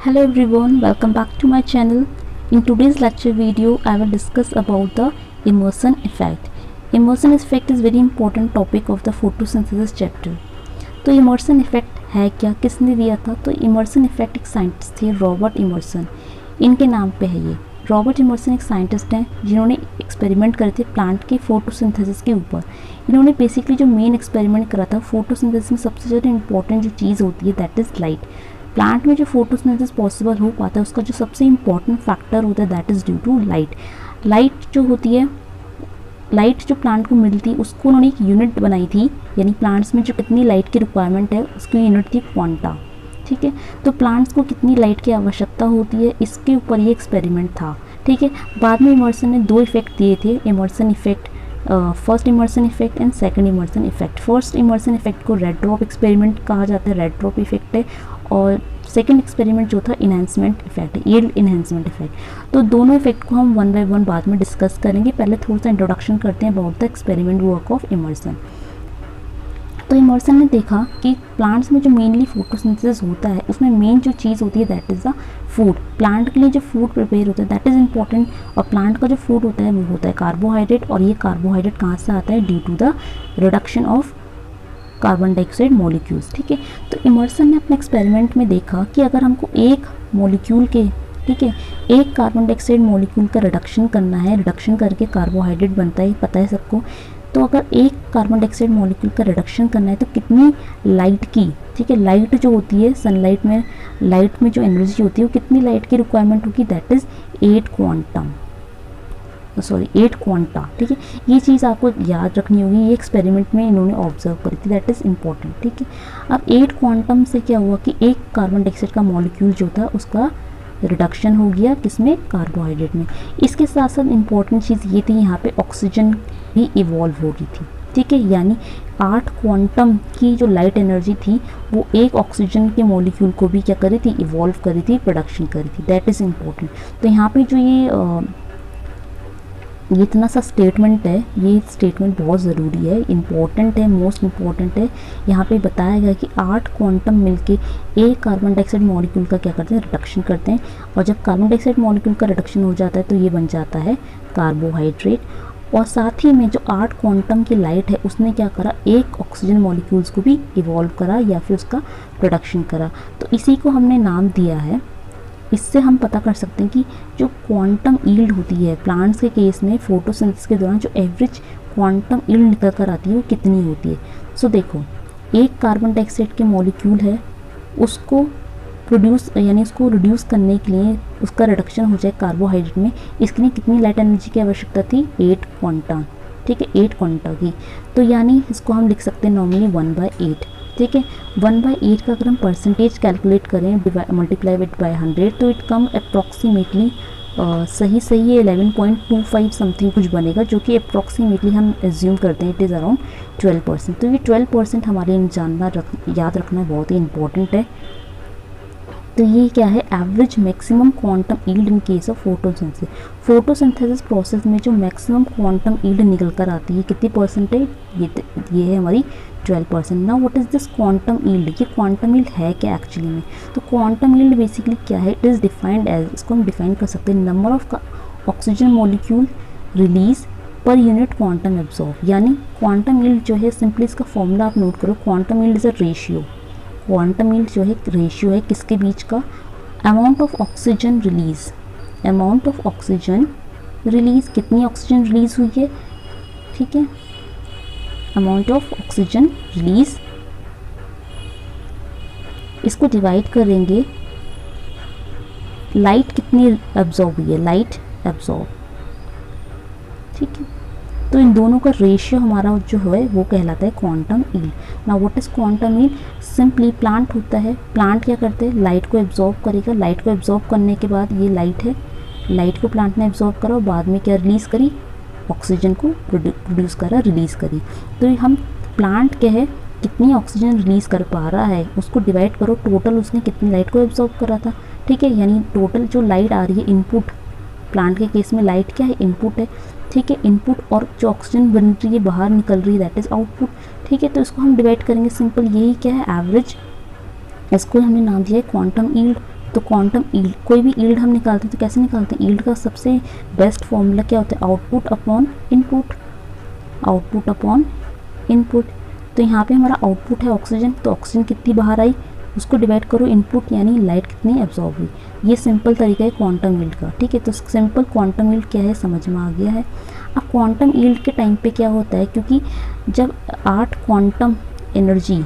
Hello everyone, welcome back to my channel. In today's lecture video, I will discuss about the Emerson effect. Emerson effect is very important topic of the photosynthesis chapter. तो immersion effect है क्या, किसने दिया था? तो immersion effect एक scientist थे, Robert immersion, इनके नाम पे है ये। रॉबर्ट इमर्सन एक साइंटिस्ट हैं जिन्होंने एक्सपेरिमेंट करे थे प्लांट के फोटोसिंथेसिस के ऊपर। इन्होंने बेसिकली जो मेन एक्सपेरिमेंट करा था फोटोसिंथेसिस में सबसे ज़्यादा इंपॉर्टेंट जो चीज़ होती है दैट इज़ लाइट। प्लांट में जो फोटोसिंथेसिस पॉसिबल हो पाता है उसका जो सबसे इंपॉर्टेंट फैक्टर होता है that is due to light. Light जो होती है, लाइट जो प्लांट को मिलती है उसको उन्होंने एक यूनिट बनाई थी, यानी प्लांट्स में जो कितनी लाइट की रिक्वायरमेंट है उसकी यूनिट थी क्वांटा। ठीक है, तो प्लांट्स को कितनी लाइट की आवश्यकता होती है इसके ऊपर ये एक्सपेरिमेंट था। ठीक है, बाद में इमर्सन ने दो इफेक्ट दिए थे, Emerson effect, first Emerson effect and second Emerson effect. First Emerson effect को रेड ड्रॉप एक्सपेरिमेंट कहा जाता है, रेड ड्रॉप इफेक्ट है, और सेकेंड एक्सपेरिमेंट जो था इन्हेंसमेंट इफेक्ट है, यील्ड इन्हेंसमेंट इफेक्ट। तो दोनों इफेक्ट को हम वन बाय वन बाद में डिस्कस करेंगे। पहले थोड़ा सा इंट्रोडक्शन करते हैं about the experiment work of Emerson. तो इमर्सन ने देखा कि प्लांट्स में जो मेनली फोटोसिंथेसिस होता है उसमें मेन जो चीज़ होती है that is the food. Plant के लिए जो फूड प्रिपेयर होता है दैट इज़ इंपॉर्टेंट, और प्लांट का जो फूड होता है वो होता है कार्बोहाइड्रेट, और ये कार्बोहाइड्रेट कहाँ से आता है? Due to the reduction of carbon dioxide molecules. ठीक है, तो इमर्सन ने अपने एक्सपेरिमेंट में देखा कि अगर हमको एक मॉलिक्यूल के, ठीक है, एक कार्बन डाइऑक्साइड मॉलिक्यूल का रिडक्शन करना है, रिडक्शन करके कार्बोहाइड्रेट बनता है, पता है सबको। तो अगर एक कार्बन डाइऑक्साइड मॉलिक्यूल का रिडक्शन करना है तो कितनी लाइट की, ठीक है, लाइट जो होती है सनलाइट में, लाइट में जो एनर्जी होती है वो कितनी लाइट की रिक्वायरमेंट होगी? That is 8 quanta. ठीक है, ये चीज़ आपको याद रखनी होगी, ये एक्सपेरिमेंट में इन्होंने ऑब्जर्व करी थी, दैट इज़ इम्पॉर्टेंट। ठीक है, अब 8 क्वांटम से क्या हुआ कि एक कार्बन डाइऑक्साइड का मॉलिक्यूल जो था उसका रिडक्शन हो गया, किसमें? कार्बोहाइड्रेट में। इसके साथ साथ इम्पॉर्टेंट चीज़ ये थी, यहाँ पे ऑक्सीजन भी इवॉल्व हो रही थी। ठीक है, यानी 8 क्वांटम की जो लाइट एनर्जी थी वो एक ऑक्सीजन के मॉलिक्यूल को भी क्या करी थी? इवॉल्व करी थी, प्रोडक्शन करी थी, दैट इज़ इम्पॉर्टेंट। तो यहाँ पे जो ये इतना सा स्टेटमेंट है, ये स्टेटमेंट बहुत ज़रूरी है, इंपॉर्टेंट है, मोस्ट इम्पॉर्टेंट है। यहाँ पे बताया गया कि 8 क्वांटम मिलके एक कार्बन डाइऑक्साइड मॉलिक्यूल का क्या करते हैं? रिडक्शन करते हैं, और जब कार्बन डाइऑक्साइड मॉलिक्यूल का रिडक्शन हो जाता है तो ये बन जाता है कार्बोहाइड्रेट। और साथ ही में जो 8 क्वांटम की लाइट है उसने क्या करा? एक ऑक्सीजन मॉलिक्यूल्स को भी इवॉल्व करा या फिर उसका प्रोडक्शन करा। तो इसी को हमने नाम दिया है, इससे हम पता कर सकते हैं कि जो क्वांटम यील्ड होती है प्लांट्स के केस में फोटोसिंथेसिस के दौरान जो एवरेज क्वांटम यील्ड निकल कर आती है वो कितनी होती है। सो देखो, एक कार्बन डाइऑक्साइड के मॉलिक्यूल है, उसको प्रोड्यूस यानी उसको रिड्यूस करने के लिए उसका रिडक्शन हो जाए कार्बोहाइड्रेट में, इसके लिए कितनी लाइट एनर्जी की आवश्यकता थी? 8 क्वांटा। ठीक है, 8 क्वांटा की। तो यानी इसको हम लिख सकते हैं नॉर्मली 1/8। ठीक है, 1/8 का अगर हम परसेंटेज कैलकुलेट करें मल्टीप्लाई विद बाय 100 तो इट कम अप्रॉक्सीमेटली सही है 11.25 समथिंग कुछ बनेगा, जो कि अप्रॉक्सीमेटली हम एज्यूम करते हैं इट इज़ अराउंड 12%। तो ये 12% हमारे लिए याद रखना बहुत ही इंपॉर्टेंट है। तो ये क्या है? Average maximum quantum yield in case of photosynthesis. Photosynthesis process में जो मैक्सिमम क्वांटम यील्ड निकल कर आती है कितनी परसेंटेज? ये है हमारी 12%। Now what is this quantum yield? ये क्वांटम यील्ड है क्या एक्चुअली में? तो क्वांटम यील्ड बेसिकली क्या है? इट इज़ डिफाइंड एज, इसको हम डिफाइन कर सकते हैं number of oxygen molecule release per unit quantum absorb. यानी क्वांटम यील्ड जो है, सिंपली इसका फॉर्मूला आप नोट करो, quantum yield is a ratio. Quantum yield जो है रेशियो है किसके बीच का? Amount of oxygen release, amount of oxygen release, कितनी ऑक्सीजन रिलीज हुई है? ठीक है, अमाउंट ऑफ ऑक्सीजन रिलीज, इसको डिवाइड करेंगे लाइट कितनी एब्जॉर्ब हुई है, लाइट एब्जॉर्ब। ठीक है, तो इन दोनों का रेशियो हमारा जो है वो कहलाता है quantum yield. Now what is quantum yield? Simply plant होता है, प्लांट क्या करते हैं? लाइट को एब्जॉर्ब करेगा, लाइट को एब्जॉर्ब करने के बाद ये लाइट है, लाइट को प्लांट ने एब्जॉर्ब करा और बाद में क्या रिलीज़ करी? ऑक्सीजन को प्रोड्यूस करा, रिलीज़ करी। तो हम प्लांट क्या है, कितनी ऑक्सीजन रिलीज़ कर पा रहा है उसको डिवाइड करो टोटल उसने कितनी लाइट को एब्जॉर्ब करा था। ठीक है, यानी टोटल जो लाइट आ रही है, इनपुट, प्लांट के केस में लाइट क्या है? इनपुट है। ठीक है, इनपुट, और जो ऑक्सीजन बन रही है बाहर निकल रही है दैट इज़ आउटपुट। ठीक है, तो इसको हम डिवाइड करेंगे, सिंपल यही क्या है? एवरेज। इसको हमने नाम दिया है क्वांटम यील्ड। तो तो क्वांटम यील्ड, कोई भी यील्ड हम निकालते हैं तो कैसे निकालते हैं, यील्ड का सबसे बेस्ट फॉर्मूला क्या होता है, output upon input, output upon input. तो यहाँ पे हमारा आउटपुट है ऑक्सीजन, तो ऑक्सीजन कितनी बाहर आई उसको डिवाइड करो इनपुट यानी लाइट कितनी एब्जॉर्ब हुई। ये सिंपल तरीका है क्वांटम यील्ड का, ठीक है। तो सिंपल क्वांटम यील्ड क्या है समझ में आ गया है। अब क्वांटम यील्ड के टाइम पे क्या होता है, क्योंकि जब 8 क्वांटम एनर्जी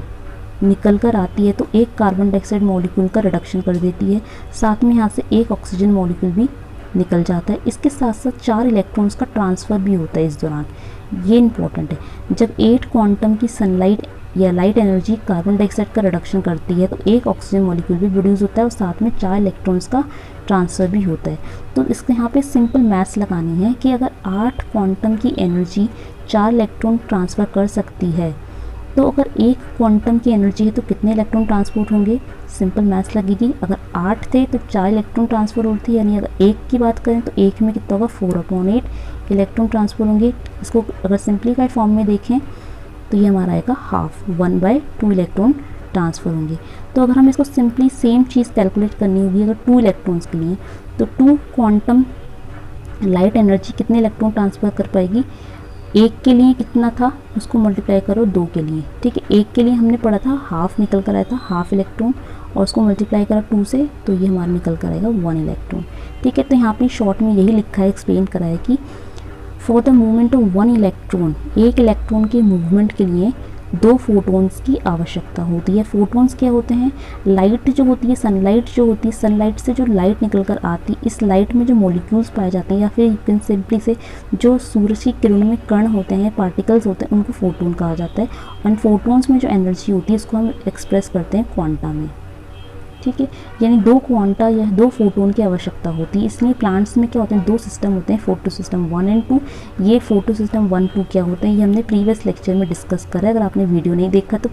निकल कर आती है तो एक कार्बन डाइऑक्साइड मॉलिक्यूल का रिडक्शन कर देती है, साथ में यहाँ से एक ऑक्सीजन मॉलिक्यूल भी निकल जाता है। इसके साथ साथ 4 इलेक्ट्रॉन्स का ट्रांसफ़र भी होता है इस दौरान, ये इंपॉर्टेंट है। जब 8 क्वांटम की सनलाइट या लाइट एनर्जी कार्बन डाइऑक्साइड का रिडक्शन करती है तो एक ऑक्सीजन मॉलिक्यूल भी प्रोड्यूस होता है और साथ में 4 इलेक्ट्रॉन्स का ट्रांसफ़र भी होता है। तो इसके यहाँ पे सिंपल मैथ्स लगानी है कि अगर 8 क्वांटम की एनर्जी 4 इलेक्ट्रॉन ट्रांसफ़र कर सकती है, तो अगर 1 क्वांटम की एनर्जी है तो कितने इलेक्ट्रॉन ट्रांसपोर्ट होंगे, सिंपल मैथ्स लगेगी। अगर 8 थे तो 4 इलेक्ट्रॉन ट्रांसफ़र होती है, यानी अगर 1 की बात करें तो 1 में कितना होगा 4/8 इलेक्ट्रॉन ट्रांसफर होंगे। इसको अगर सिंप्लीफाइड फॉर्म में देखें तो ये हमारा आएगा हाफ, 1/2 इलेक्ट्रॉन ट्रांसफ़र होंगे। तो अगर हम इसको सिंपली सेम चीज़ कैलकुलेट करनी होगी अगर 2 इलेक्ट्रॉन्स के लिए, तो 2 क्वांटम लाइट एनर्जी कितने इलेक्ट्रॉन ट्रांसफ़र कर पाएगी, 1 के लिए कितना था उसको मल्टीप्लाई करो 2 के लिए, ठीक है। 1 के लिए हमने पढ़ा था हाफ निकल कर आया था, हाफ इलेक्ट्रॉन, और उसको मल्टीप्लाई करा 2 से तो ये हमारा निकल कर आएगा 1 इलेक्ट्रॉन, ठीक है। तो यहाँ पे शॉर्ट में यही लिखा है, एक्सप्लेन करा है कि for the movement of 1 electron, एक इलेक्ट्रॉन के मूवमेंट के लिए 2 फोटोन्स की आवश्यकता होती है। फोटोन्स क्या होते हैं, लाइट जो होती है, सनलाइट जो होती है, सनलाइट से जो लाइट निकल कर आती है, इस लाइट में जो मॉलिक्यूल्स पाए जाते हैं या फिर यू कैन सिंपली से जो सूरज की किरणों में कण होते हैं, पार्टिकल्स होते हैं, उनको फोटोन कहा जाता है। और फोटोन्स में जो एनर्जी होती है उसको हम एक्सप्रेस करते हैं क्वांटा में, ठीक है। यानी 2 क्वांटा या 2 फोटोन की आवश्यकता होती है। इसलिए प्लांट्स में क्या होते हैं, 2 सिस्टम होते हैं, फोटो सिस्टम 1 और 2। ये फोटो सिस्टम 1, 2 क्या होते हैं ये हमने प्रीवियस लेक्चर में डिस्कस करा है। अगर आपने वीडियो नहीं देखा तो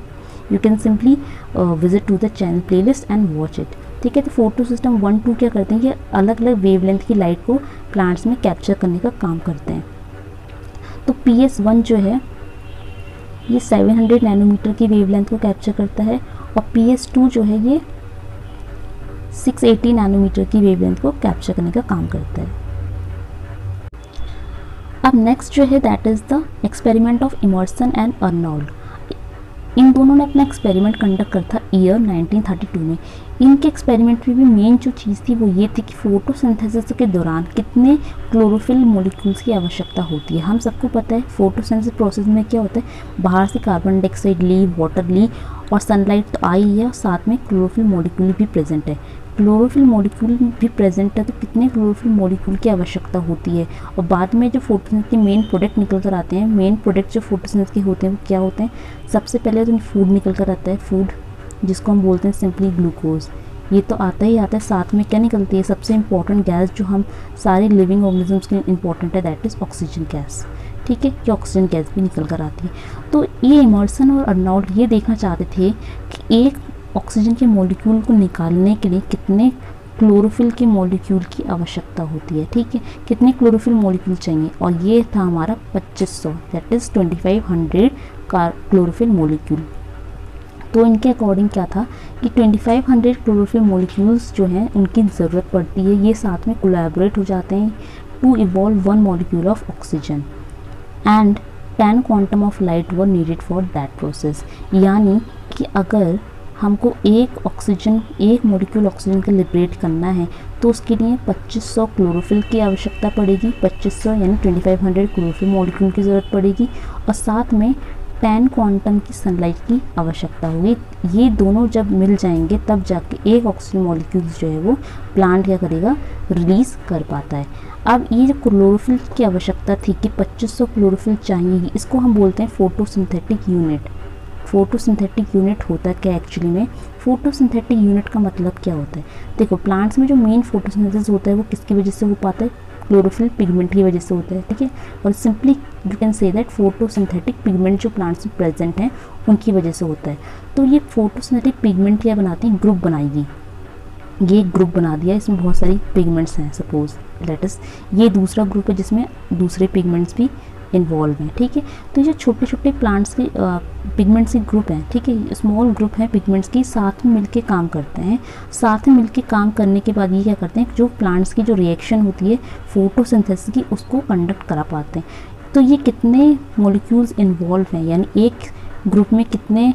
you can simply visit to the channel playlist and watch it, ठीक है। तो फोटो सिस्टम 1, 2 क्या करते हैं, ये अलग अलग वेवलेंथ की लाइट को प्लांट्स में कैप्चर करने का काम करते हैं। तो PS1 जो है ये 700 नैनोमीटर की वेवलेंथ को कैप्चर करता है, और PS2 जो है ये 680 नैनोमीटर की वेवलेंथ को कैप्चर करने का काम करता है। अब नेक्स्ट जो है that is the experiment of Emerson and Arnold. इन दोनों ने अपना एक्सपेरिमेंट कंडक्ट करा था ईयर 1932 में। इनके एक्सपेरिमेंट में भी मेन जो चीज़ थी वो ये थी कि फोटोसिंथेसिस के दौरान कितने क्लोरोफिल मॉलिक्यूल्स की आवश्यकता होती है। हम सबको पता है फोटोसिंथेसिस प्रोसेस में क्या होता है, बाहर से कार्बन डाइऑक्साइड ली, वाटर ली और सनलाइट तो आई है, और साथ में क्लोरोफिल मॉलिक्यूल भी प्रेजेंट है। क्लोरोफिल मॉलिक्यूल भी प्रेजेंट है तो कितने क्लोरोफिल मॉलिक्यूल की आवश्यकता होती है। और बाद में जो फोटोसिंथेसिस के मेन प्रोडक्ट निकल कर आते हैं, मेन प्रोडक्ट जो फोटोसिंथेसिस के होते हैं वो क्या होते हैं, सबसे पहले तो फूड निकल कर आता है, फूड जिसको हम बोलते हैं सिंपली ग्लूकोज, ये तो आता ही आता है। साथ में क्या निकलती है, सबसे इंपॉर्टेंट गैस जो हम सारे लिविंग ऑर्गेनिजम्स के लिए इंपॉर्टेंट है, दैट इज़ ऑक्सीजन गैस, ठीक है। कि ऑक्सीजन गैस भी निकल कर आती है। तो ये इमर्सन और अर्नोल्ड ये देखना चाहते थे कि एक ऑक्सीजन के मॉलिक्यूल को निकालने के लिए कितने क्लोरोफिल के मॉलिक्यूल की आवश्यकता होती है, ठीक है, कितने क्लोरोफिल मॉलिक्यूल चाहिए। और ये था हमारा 2500, दैट इज़ 2500 क्लोरोफिल मॉलिक्यूल। तो इनके अकॉर्डिंग क्या था कि 2500 क्लोरोफिल मॉलिक्यूल्स जो हैं उनकी ज़रूरत पड़ती है। ये साथ में कोलैबोरेट हो जाते हैं to evolve 1 molecule of oxygen and 10 quantum of light were needed for that process. यानी कि अगर हमको एक मॉलिक्यूल ऑक्सीजन का लिबरेट करना है तो उसके लिए 2500 क्लोरोफिल की आवश्यकता पड़ेगी, 2500 यानी 2500 क्लोरोफिल मॉलिक्यूल की ज़रूरत पड़ेगी, और साथ में 10 क्वांटम की सनलाइट की आवश्यकता होगी। ये दोनों जब मिल जाएंगे तब जाके एक ऑक्सीजन मॉलिक्यूल जो है वो प्लांट क्या करेगा, रिलीज़ कर पाता है। अब ये जो क्लोरोफिल की आवश्यकता थी कि 2500 क्लोरोफिल चाहिए, इसको हम बोलते हैं फोटोसिंथेटिक यूनिट। फोटोसिंथेटिक यूनिट होता है क्या एक्चुअली में, फोटोसिंथेटिक यूनिट का मतलब क्या होता है, देखो प्लांट्स में जो मेन फोटोसिंथेसिस होता है वो किसकी वजह से हो पाता है, क्लोरोफिल पिगमेंट की वजह से होता है, ठीक है। और simply you can say that photosynthetic pigment जो प्लांट्स में प्रेजेंट हैं उनकी वजह से होता है। तो ये फोटोसिंथेटिक पिगमेंट क्या बनाती है, ग्रुप बनाएगी। ये ग्रुप बना दिया, इसमें बहुत सारी पिगमेंट्स हैं, सपोज लेट अस ये दूसरा ग्रुप है जिसमें दूसरे पिगमेंट्स भी इन्वॉल्व हैं, ठीक है। तो ये जो छोटे छोटे प्लांट्स के पिगमेंट्स के ग्रुप हैं, ठीक है, स्मॉल ग्रुप हैं पिगमेंट्स की, साथ में मिलके काम करते हैं। साथ में मिलके काम करने के बाद ये क्या करते हैं, जो प्लांट्स की जो रिएक्शन होती है फोटोसिंथेसिस की, उसको कंडक्ट करा पाते हैं। तो ये कितने मॉलिक्यूल्स इन्वॉल्व हैं, यानी एक ग्रुप में कितने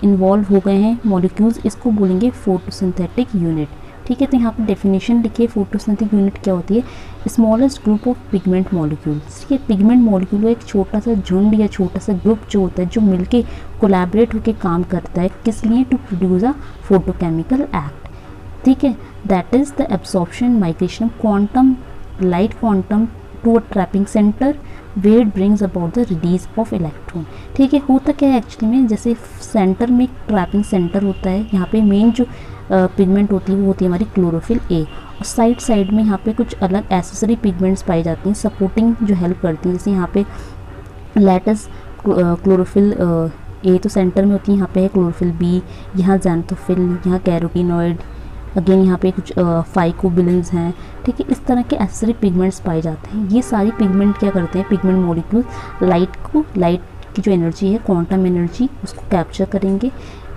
इन्वॉल्व हो गए हैं मॉलिक्यूल्स, इसको बोलेंगे फोटोसिंथेटिक यूनिट, ठीक है। तो यहाँ पर डेफिनेशन लिखिए, फोटोसिंथेटिक यूनिट क्या होती है, smallest group of pigment molecules, ठीक है। पिगमेंट मॉलिक्यूल एक छोटा सा झुंड या छोटा सा ग्रुप जो होता है, जो मिलके कोलैबोरेट होकर काम करता है, किस लिए, to produce a photochemical act, ठीक है। That is the absorption migration quantum light quantum to a trapping centre where it brings about the release of electron, ठीक है। होता क्या है एक्चुअली में, जैसे सेंटर में एक ट्रैपिंग सेंटर होता है, यहाँ पे मेन जो पिगमेंट होती है वो होती है हमारी क्लोरोफिल ए, और साइड में यहाँ पे कुछ अलग एसेसरी पिगमेंट्स पाई जाती हैं सपोर्टिंग जो हेल्प करती हैं, जैसे यहाँ पे लेटस क्लोरोफिल ए तो सेंटर में होती है, यहाँ पे है क्लोरोफिल बी, यहाँ ज़ैंथोफिल, यहाँ कैरोटीनॉइड, अगेन यहाँ पे कुछ फाइकोबिलेंस हैं, ठीक है। इस तरह के एसेसरी पिगमेंट्स पाए जाते हैं। ये सारी पिगमेंट क्या करते हैं, पिगमेंट मॉलिक्यूल लाइट की जो एनर्जी है, क्वांटम एनर्जी, उसको कैप्चर करेंगे।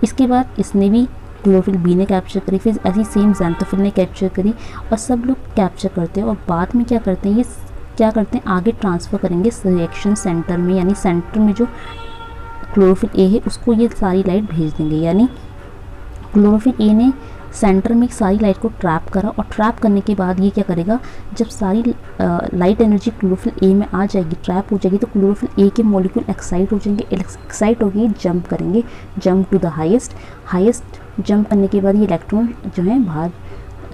इसके बाद इसने भी क्लोरोफिल बी ने कैप्चर करी, फिर ऐसी सेम ज़ैंथोफिल ने कैप्चर करी, और सब लोग कैप्चर करते हैं, और बाद में क्या करते हैं, ये क्या करते हैं, आगे ट्रांसफ़र करेंगे रिएक्शन सेंटर में, यानी सेंटर में जो क्लोरोफिल ए है उसको ये सारी लाइट भेज देंगे। यानी क्लोरोफिल ए ने सेंटर में सारी लाइट को ट्रैप करा, और ट्रैप करने के बाद ये क्या करेगा, जब सारी लाइट एनर्जी क्लोरोफिल ए में आ जाएगी, ट्रैप हो जाएगी, तो क्लोरोफिल ए के मॉलिक्यूल एक्साइट हो जाएंगे, एक्साइट होकर जंप करेंगे, jump to the highest jump करने के बाद ये इलेक्ट्रॉन जो है बाहर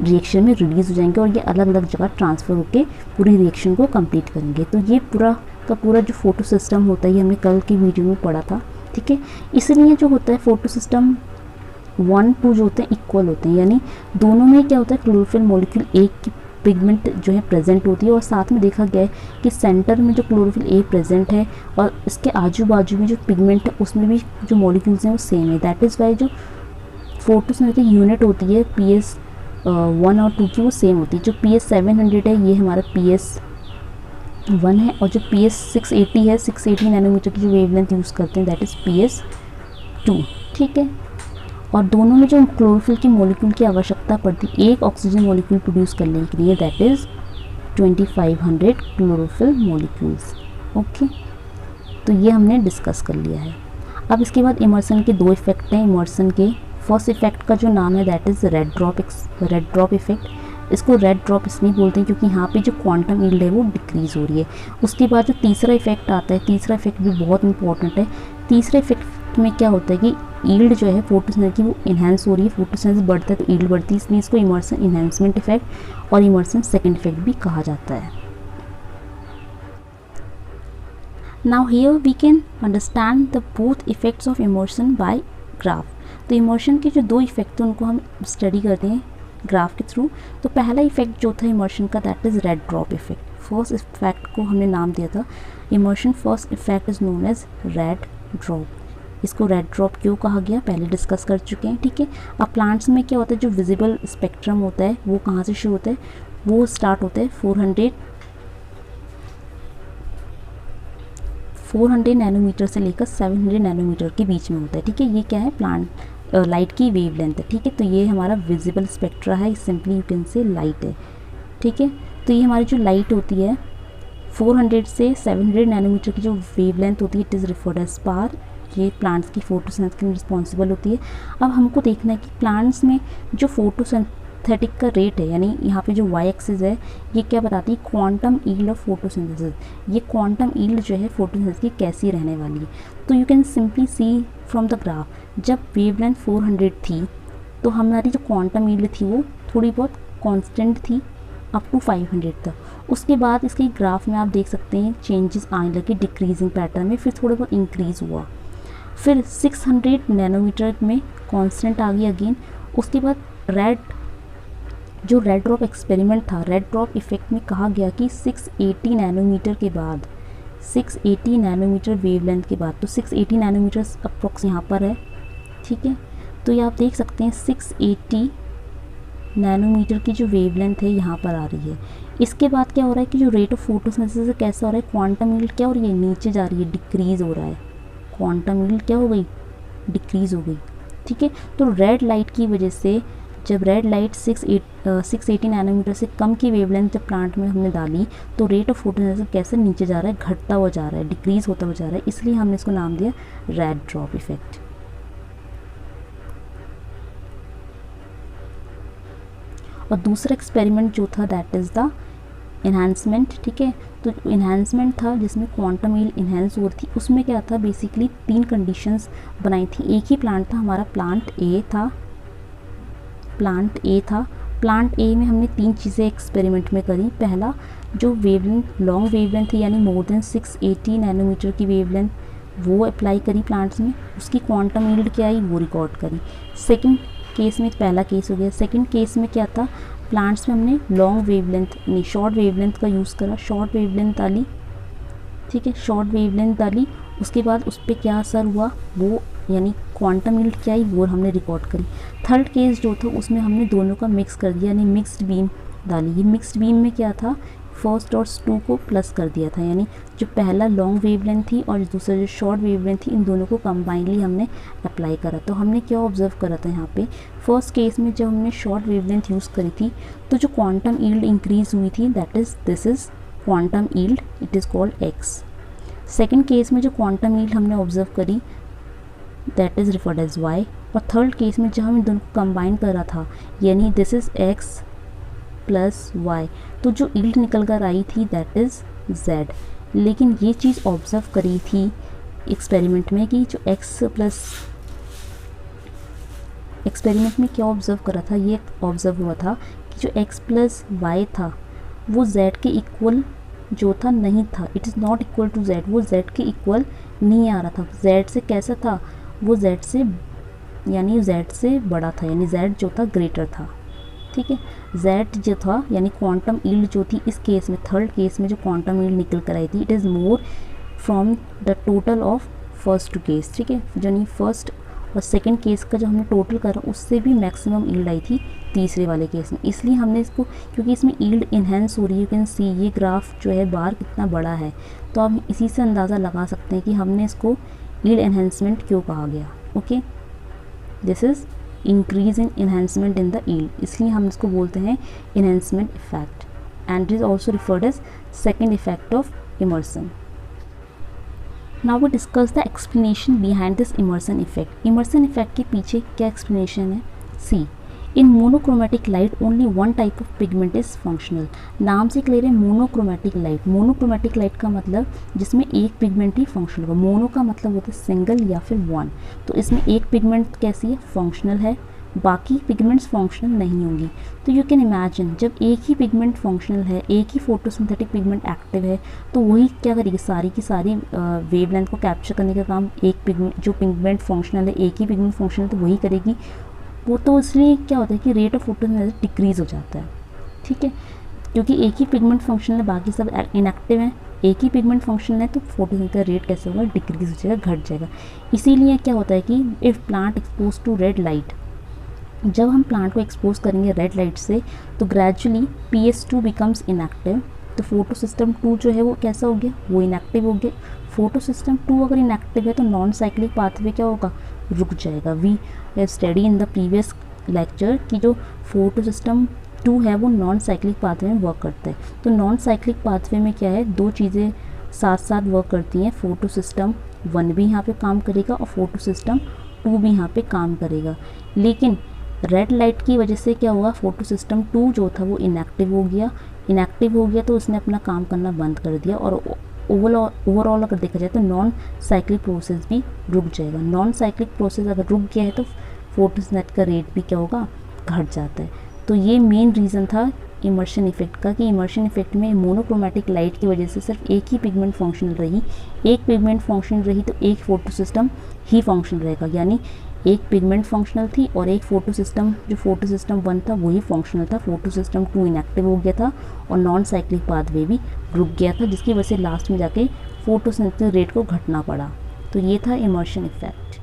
रिएक्शन में रिलीज़ हो जाएंगे, और ये अलग अलग जगह ट्रांसफ़र होकर पूरी रिएक्शन को कंप्लीट करेंगे। तो ये पूरा का पूरा जो फोटो सिस्टम होता है, ये हमने कल की वीडियो में पढ़ा था, ठीक है। इसलिए जो होता है फोटो सिस्टम 1, 2 जो होते हैं इक्वल होते हैं, यानी दोनों में क्या होता है, क्लोरोफिल मॉलिक्यूल एक की पिगमेंट जो है प्रेजेंट होती है, और साथ में देखा गया है कि सेंटर में जो क्लोरोफिल ए प्रेजेंट है और इसके आजू बाजू में जो पिगमेंट है उसमें भी जो मॉलिक्यूल्स हैं वो सेम है। दैट इज़ वाई जो फोटोसिंथेटिक यूनिट होती है PS 1 और 2 की वो सेम होती है। जो PS 700 है ये हमारा PS 1 है, और जो PS 680 है, 680 नैनोमीटर की जो वेवलेंथ यूज़ करते हैं दैट इज़ PS 2, ठीक है। और दोनों में जो क्लोरोफिल की मॉलिक्यूल की आवश्यकता पड़ती है एक ऑक्सीजन मॉलिक्यूल प्रोड्यूस करने के लिए, that is 2500 chlorophyll molecules, okay. तो ये हमने डिस्कस कर लिया है। अब इसके बाद इमर्सन के 2 इफेक्ट हैं। इमर्सन के फर्स्ट इफेक्ट का जो नाम है that is red drop effect. इसको रेड ड्रॉप इसलिए बोलते हैं क्योंकि यहाँ पे जो क्वांटम यील्ड है वो डिक्रीज़ हो रही है। उसके बाद जो तीसरा इफेक्ट आता है, तीसरा इफेक्ट भी बहुत इंपॉर्टेंट है। तीसरे इफेक्ट में क्या होता है कि यील्ड जो है फोटोसिंथेसिस की वो इन्हेंस हो रही है, फोटोसिंथेसिस बढ़ता है तो यील्ड बढ़ती है, इसलिए इसको इमर्सन इन्हेंसमेंट इफेक्ट और इमर्सन सेकेंड इफेक्ट भी कहा जाता है। Now here we can understand the both effects of Emerson by graph. तो इमर्शन के जो 2 इफेक्ट हैं उनको हम स्टडी करते हैं ग्राफ के थ्रू। तो पहला इफेक्ट जो था इमर्शन का that is red drop effect. First effect को हमने नाम दिया था Emerson, first effect is known as red drop. इसको रेड ड्रॉप क्यों कहा गया पहले डिस्कस कर चुके हैं, ठीक है। अब प्लांट्स में क्या होता है, जो विजिबल स्पेक्ट्रम होता है वो कहाँ से शुरू होता है, वो स्टार्ट होता है 400 नैनोमीटर से लेकर 700 नैनोमीटर के बीच में होता है, ठीक है। ये क्या है, प्लांट लाइट की वेवलेंथ है, ठीक है। तो ये हमारा विजिबल स्पेक्ट्रा है, simply you can say light है, ठीक है। तो ये हमारी जो लाइट होती है 400 से 700 नैनोमीटर की जो वेवलेंथ होती है इट इज़ रिफर्ड एज पार। ये प्लांट्स की फोटोसिंथेसिस के लिए रिस्पॉन्सिबल होती है। अब हमको देखना है कि प्लांट्स में जो फोटोसिंथेटिक का रेट है, यानी यहाँ पे जो वाई एक्सिस है ये क्या बताती है, क्वांटम यील्ड ऑफ फोटोसिंथेसिस। ये क्वांटम यील्ड जो है फोटोसिंथेसिस की कैसी रहने वाली है। तो you can simply see from the graph, जब वेवलेंथ 400 थी तो हमारी जो क्वांटम यील्ड थी वो थोड़ी बहुत कांस्टेंट थी अप टू 500 तक। उसके बाद इसके ग्राफ में आप देख सकते हैं चेंजेस आने लगे डिक्रीजिंग पैटर्न में, फिर थोड़ा बहुत इंक्रीज़ हुआ, फिर 600 नैनोमीटर में कांस्टेंट आ गई अगेन। उसके बाद रेड ड्रॉप एक्सपेरिमेंट था, रेड ड्रॉप इफेक्ट में कहा गया कि 680 नैनोमीटर के बाद, 680 नैनोमीटर वेवलेंथ के बाद, तो 680 नैनोमीटर अप्रॉक्स यहाँ पर है, ठीक है। तो ये आप देख सकते हैं 680 नैनोमीटर की जो वेवलेंथ है यहाँ पर आ रही है। इसके बाद क्या हो रहा है कि जो रेट ऑफ फोटोसिंथेसिस है कैसा हो रहा है, क्वांटम यील्ड क्या हो रही है, नीचे जा रही है, डिक्रीज़ हो रहा है। क्वांटम यील्ड क्या हो गई, डिक्रीज़ हो गई। ठीक है, तो रेड लाइट की वजह से जब रेड लाइट 680 नैनोमीटर से कम की वेवलेंथ जब प्लांट में हमने डाली तो रेट ऑफ फोटोसिंथेसिस कैसे नीचे जा रहा है, घटता हुआ जा रहा है, डिक्रीज़ होता हुआ जा रहा है, इसलिए हमने इसको नाम दिया रेड ड्रॉप इफेक्ट। और दूसरा एक्सपेरिमेंट जो था दैट इज़ द इन्हांसमेंट। ठीक है, तो इन्हांसमेंट था जिसमें क्वांटम यील्ड इन्हेंस हो रही थी। उसमें क्या था, बेसिकली 3 कंडीशंस बनाई थी। एक ही प्लांट था हमारा, प्लांट ए था। प्लांट ए में हमने 3 चीज़ें एक्सपेरिमेंट में करी। पहला, जो वेवलेंथ लॉन्ग वेवलेंथ थी यानी मोर देन 680 नैनोमीटर की वेवलेंथ वो अप्लाई करी प्लांट्स में, उसकी क्वांटम यील्ड क्या आई वो रिकॉर्ड करी। सेकंड केस में, पहला केस हो गया। सेकंड केस में क्या था, प्लांट्स में हमने लॉन्ग वेवलेंथ नहीं शॉर्ट वेवलेंथ का यूज़ करा। शॉर्ट वेवलेंथ डाली, ठीक है, शॉर्ट वेवलेंथ डाली, उसके बाद उस पर क्या असर हुआ वो यानी क्वांटम यील्ड क्या आई वो हमने रिकॉर्ड करी। थर्ड केस जो था उसमें हमने दोनों का मिक्स कर दिया यानी मिक्स्ड बीम डाली। ये मिक्स्ड बीम में क्या था, फर्स्ट और 2 को प्लस कर दिया था, यानी जो पहला लॉन्ग वेवलेंथ थी और दूसरा जो शॉर्ट वेवलेंथ थी इन दोनों को कंबाइनली हमने अप्लाई करा। तो हमने क्या ऑब्जर्व करा था यहाँ पे, फर्स्ट केस में जब हमने शॉर्ट वेवलेंथ यूज़ करी थी तो जो क्वांटम यील्ड इंक्रीज हुई थी that is this is quantum yield, it is called X. Second case में जो क्वांटम यील्ड हमने ऑब्जर्व करी that is referred as Y. और थर्ड केस में जब हम दोनों को कंबाइन करा था यानी this is X plus Y, तो जो यील्ड निकल कर आई थी दैट इज़ जेड। लेकिन ये चीज़ ऑब्जर्व करी थी एक्सपेरिमेंट में कि जो एक्स प्लस, एक्सपेरिमेंट में क्या ऑब्जर्व करा था, ये ऑब्जर्व हुआ था कि जो एक्स प्लस वाई था वो जेड के इक्वल जो था नहीं था, it is not equal to Z, वो जेड के इक्वल नहीं आ रहा था। जेड से कैसा था, वो जेड से यानी जेड से बड़ा था, यानी जेड जो था ग्रेटर था। ठीक है, जेड जो था यानी क्वांटम यील्ड जो थी इस केस में, थर्ड केस में जो क्वांटम यील्ड निकल कर आई थी it is more from the total of first two case. ठीक है, यानी फर्स्ट और सेकंड केस का जो हमने टोटल करा उससे भी मैक्सिमम यील्ड आई थी तीसरे वाले केस में। इसलिए हमने इसको, क्योंकि इसमें यील्ड इन्हेंस हो रही है, यू कैन सी ये ग्राफ जो है बार कितना बड़ा है, तो आप इसी से अंदाज़ा लगा सकते हैं कि हमने इसको यील्ड एनहेंसमेंट क्यों कहा गया। Okay, this is increase in enhancement in the yield, इसलिए हम इसको बोलते हैं enhancement effect and is also referred as second effect of Emerson. Now we discuss the explanation behind this Emerson effect. Emerson effect के पीछे क्या explanation है? See, in monochromatic light only one type of pigment is functional. नाम से clear है, monochromatic light. Monochromatic light का मतलब जिसमें एक पिगमेंट ही फंक्शनल हो। मोनो का मतलब होता है सिंगल या फिर वन, तो इसमें एक पिगमेंट कैसी है, फंक्शनल है, बाकी पिगमेंट्स फंक्शनल नहीं होंगी। तो यू कैन इमेजिन जब एक ही पिगमेंट फंक्शनल है, एक ही फोटोसिंथेटिक पिगमेंट एक्टिव है, तो वही क्या करेगी, सारी की सारी वेवलेंथ को कैप्चर करने का काम एक पिगमेंट, जो पिगमेंट फंक्शनल है, एक ही पिगमेंट फंक्शनल तो वही करेगी। वो तो इसलिए क्या होता है कि रेट ऑफ फोटोसिंथेसिस डिक्रीज हो जाता है। ठीक है, क्योंकि एक ही पिगमेंट फंक्शनल है, बाकी सब इनएक्टिव हैं, एक ही पिगमेंट फंक्शनल है तो फोटोसिंथेसिस का रेट कैसे होगा, डिक्रीज हो जाएगा, घट जाएगा। इसीलिए क्या होता है कि if plant expose to red light, जब हम प्लांट को एक्सपोज करेंगे रेड लाइट से तो ग्रेजुअली PS2 बिकम्स इनएक्टिव, तो फोटो सिस्टम 2 जो है वो कैसा हो गया, वो इनएक्टिव हो गया। फोटो सिस्टम 2 अगर इनएक्टिव है तो नॉन साइक्लिक पाथवे क्या होगा, रुक जाएगा। We have study in the previous lecture कि जो फोटो सिस्टम 2 है वो नॉन साइक्लिक पाथवे में वर्क करता है। तो नॉन साइक्लिक पाथवे में क्या है, 2 चीज़ें साथ साथ वर्क करती हैं, फोटो सिस्टम 1 भी यहाँ पे काम करेगा और फोटो सिस्टम 2 भी यहाँ पे काम करेगा। लेकिन रेड लाइट की वजह से क्या हुआ, फोटो सिस्टम 2 जो था वो इनएक्टिव हो गया। इनएक्टिव हो गया तो उसने अपना काम करना बंद कर दिया और ओवरऑल अगर देखा जाए तो नॉन साइक्लिक प्रोसेस भी रुक जाएगा। नॉन साइक्लिक प्रोसेस अगर रुक गया है तो फोटोसिंथेसिस का रेट भी क्या होगा, घट जाता है। तो ये मेन रीज़न था इमर्शन इफेक्ट का कि इमर्शन इफेक्ट में मोनोक्रोमेटिक लाइट की वजह से सिर्फ एक ही पिगमेंट फंक्शनल रही, एक पिगमेंट फंक्शनल रही तो एक फोटो सिस्टम ही फंक्शनल रहेगा, यानी एक पिगमेंट फंक्शनल थी और एक फोटो सिस्टम, जो फोटो सिस्टम 1 था वही फंक्शनल था। फोटो सिस्टम 2 इनएक्टिव हो गया था और नॉन साइक्लिक पाथवे भी रुक गया था, जिसकी वजह से लास्ट में जाके फोटोसिंथेसिस रेट को घटना पड़ा। तो ये था इमर्शन इफेक्ट।